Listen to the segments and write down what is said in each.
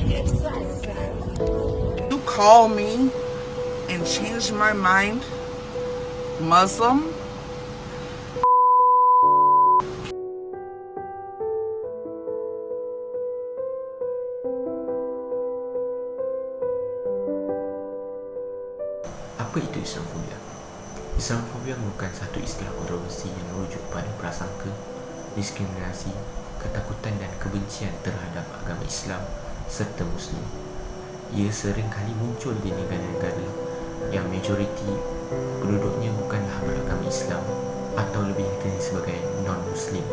You call me and change my mind, Muslim? Apa itu Islamofobia? Islamofobia merupakan satu istilah kontroversi yang merujuk pada prasangka, diskriminasi, ketakutan dan kebencian terhadap agama Islam serta Muslim. Ia sering kali muncul di negara-negara yang majoriti penduduknya bukanlah beragama Islam atau lebih dikenali sebagai non-Muslim.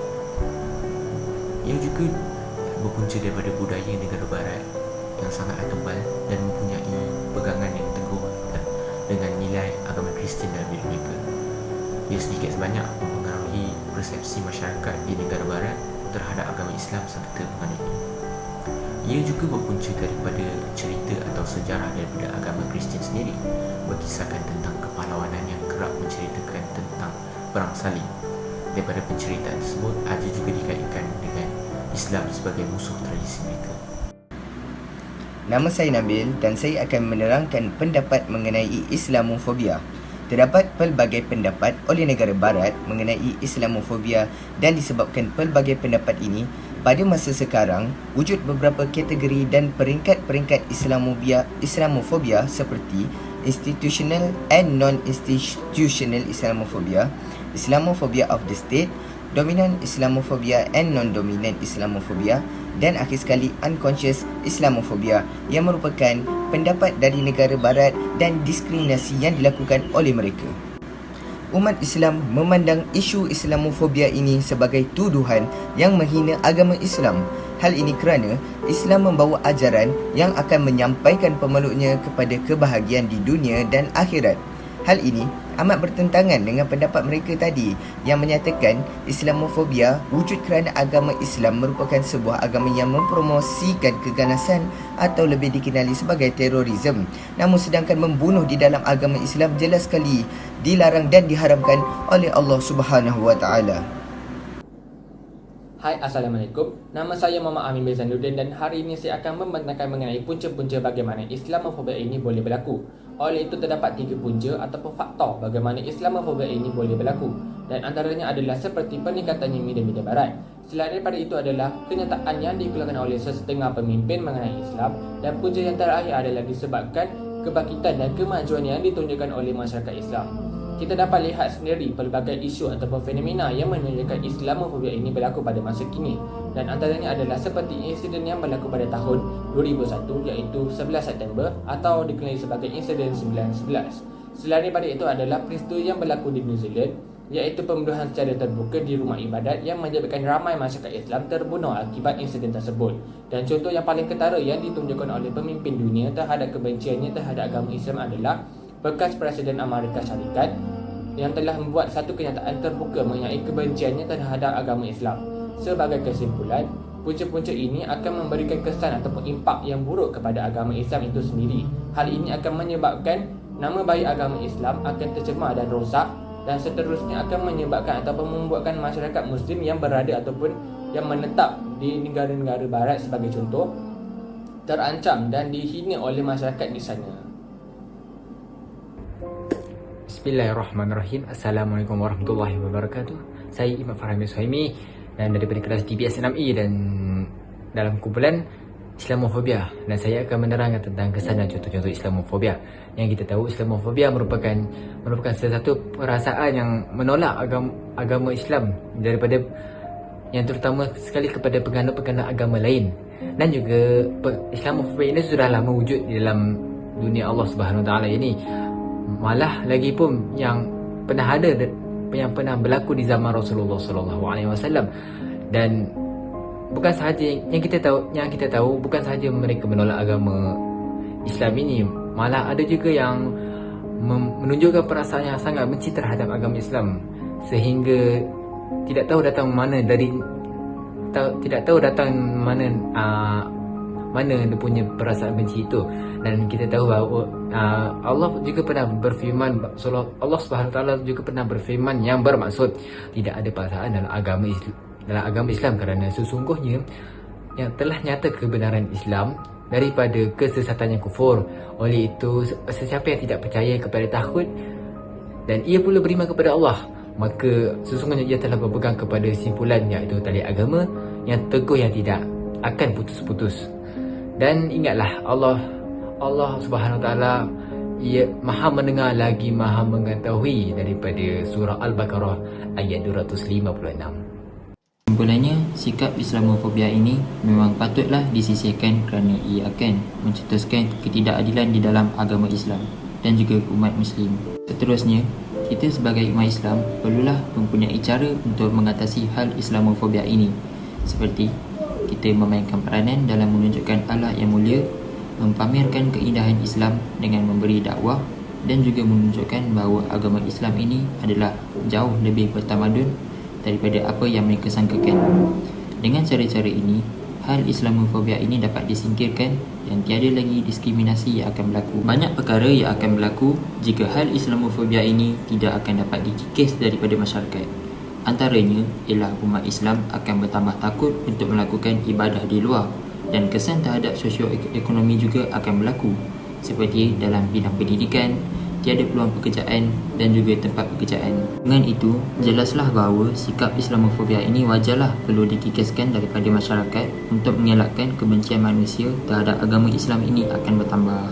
Ia juga berpunca daripada budaya negara barat yang sangatlah tebal dan mempunyai pegangan yang teguh dengan nilai agama Kristian dalam diri mereka. Ia sedikit sebanyak mempengaruhi persepsi masyarakat di negara barat terhadap agama Islam serta penganutnya. Ia juga berpunca daripada cerita atau sejarah daripada agama Kristian sendiri, berkisahkan tentang kepahlawanan yang kerap menceritakan tentang perang salib. Daripada penceritaan tersebut ada juga dikaitkan dengan Islam sebagai musuh tradisi mereka. Nama saya Nabil dan saya akan menerangkan pendapat mengenai Islamofobia. Terdapat pelbagai pendapat oleh negara barat mengenai Islamofobia dan disebabkan pelbagai pendapat ini, pada masa sekarang wujud beberapa kategori dan peringkat-peringkat Islamofobia seperti institutional and non-institutional Islamofobia, Islamofobia of the state, dominant Islamofobia and non-dominant Islamofobia, dan akhir sekali unconscious Islamofobia yang merupakan pendapat dari negara barat dan diskriminasi yang dilakukan oleh mereka. Umat Islam memandang isu Islamofobia ini sebagai tuduhan yang menghina agama Islam. Hal ini kerana Islam membawa ajaran yang akan menyampaikan pemeluknya kepada kebahagiaan di dunia dan akhirat. Hal ini amat bertentangan dengan pendapat mereka tadi yang menyatakan Islamofobia wujud kerana agama Islam merupakan sebuah agama yang mempromosikan keganasan atau lebih dikenali sebagai terorisme. Namun sedangkan membunuh di dalam agama Islam jelas sekali dilarang dan diharamkan oleh Allah Subhanahu Wa Taala. Hai, Assalamualaikum. Nama saya Muhammad Amin bin Zainuddin dan hari ini saya akan membantahkan mengenai punca-punca bagaimana Islamofobia ini boleh berlaku. Oleh itu terdapat 3 punca ataupun faktor bagaimana Islamofobia ini boleh berlaku, dan antaranya adalah seperti peningkatannya media-media barat. Selain daripada itu adalah kenyataan yang dikeluarkan oleh sesetengah pemimpin mengenai Islam, dan punca yang terakhir adalah disebabkan kebangkitan dan kemajuan yang ditunjukkan oleh masyarakat Islam. Kita dapat lihat sendiri pelbagai isu ataupun fenomena yang menunjukkan Islamofobia ini berlaku pada masa kini, dan antaranya adalah seperti insiden yang berlaku pada tahun 2001 iaitu 11 September atau dikenali sebagai insiden 9/11. Selain daripada itu adalah peristiwa yang berlaku di New Zealand iaitu pembunuhan secara terbuka di rumah ibadat yang menyebabkan ramai masyarakat Islam terbunuh akibat insiden tersebut. Dan contoh yang paling ketara yang ditunjukkan oleh pemimpin dunia terhadap kebenciannya terhadap agama Islam adalah bekas Presiden Amerika Syarikat yang telah membuat satu kenyataan terbuka mengenai kebenciannya terhadap agama Islam. Sebagai kesimpulan, punca-punca ini akan memberikan kesan ataupun impak yang buruk kepada agama Islam itu sendiri. Hal ini akan menyebabkan nama baik agama Islam akan tercemar dan rosak, dan seterusnya akan menyebabkan ataupun membuatkan masyarakat Muslim yang berada ataupun yang menetap di negara-negara barat sebagai contoh terancam dan dihina oleh masyarakat di sana. Bismillahirrahmanirrahim. Assalamualaikum warahmatullahi wabarakatuh. Saya Imam Farhami Suhaimi dan daripada kelas TBS 6E dan dalam kumpulan Islamofobia, dan saya akan menerangkan tentang kesan dan contoh-contoh Islamofobia. Yang kita tahu Islamofobia merupakan salah satu perasaan yang menolak agama Islam daripada yang terutama sekali kepada penganut-penganut agama lain. Dan juga Islamofobia ini sudah lama wujud di dalam dunia Allah Subhanahu Wa Taala ini. Malah lagi pun yang pernah berlaku di zaman Rasulullah sallallahu alaihi wasallam. Dan bukan sahaja yang kita tahu bukan sahaja mereka menolak agama Islam ini, malah ada juga yang menunjukkan perasaan yang sangat benci terhadap agama Islam sehingga tidak tahu datang mana dia punya perasaan benci itu. Dan kita tahu bahawa Allah juga pernah berfirman, Allah Subhanahu Wa Taala juga pernah berfirman yang bermaksud tidak ada paksaan dalam agama Islam kerana sesungguhnya yang telah nyata kebenaran Islam daripada kesesatan yang kufur. Oleh itu, sesiapa yang tidak percaya kepada taghut dan ia pula beriman kepada Allah, maka sesungguhnya ia telah berpegang kepada simpulan, iaitu tali agama yang teguh yang tidak akan putus-putus. Dan ingatlah, Allah Subhanahu Wa Taala, ia Maha mendengar lagi Maha mengetahui, daripada surah Al-Baqarah ayat 256. Kesimpulannya, sikap Islamofobia ini memang patutlah disisihkan kerana ia akan mencetuskan ketidakadilan di dalam agama Islam dan juga umat Muslim. Seterusnya, kita sebagai umat Islam perlulah mempunyai cara untuk mengatasi hal Islamofobia ini, seperti kita memainkan peranan dalam menunjukkan akhlak yang mulia, mempamerkan keindahan Islam dengan memberi dakwah dan juga menunjukkan bahawa agama Islam ini adalah jauh lebih bertamadun daripada apa yang mereka sangkakan. Dengan cara-cara ini, hal Islamofobia ini dapat disingkirkan dan tiada lagi diskriminasi yang akan berlaku. Banyak perkara yang akan berlaku jika hal Islamofobia ini tidak akan dapat dikikis daripada masyarakat. Antaranya ialah umat Islam akan bertambah takut untuk melakukan ibadah di luar dan kesan terhadap sosioekonomi juga akan berlaku, seperti dalam bidang pendidikan, tiada peluang pekerjaan dan juga tempat pekerjaan. Dengan itu, jelaslah bahawa sikap Islamofobia ini wajarlah perlu dikikiskan daripada masyarakat untuk mengelakkan kebencian manusia terhadap agama Islam ini akan bertambah.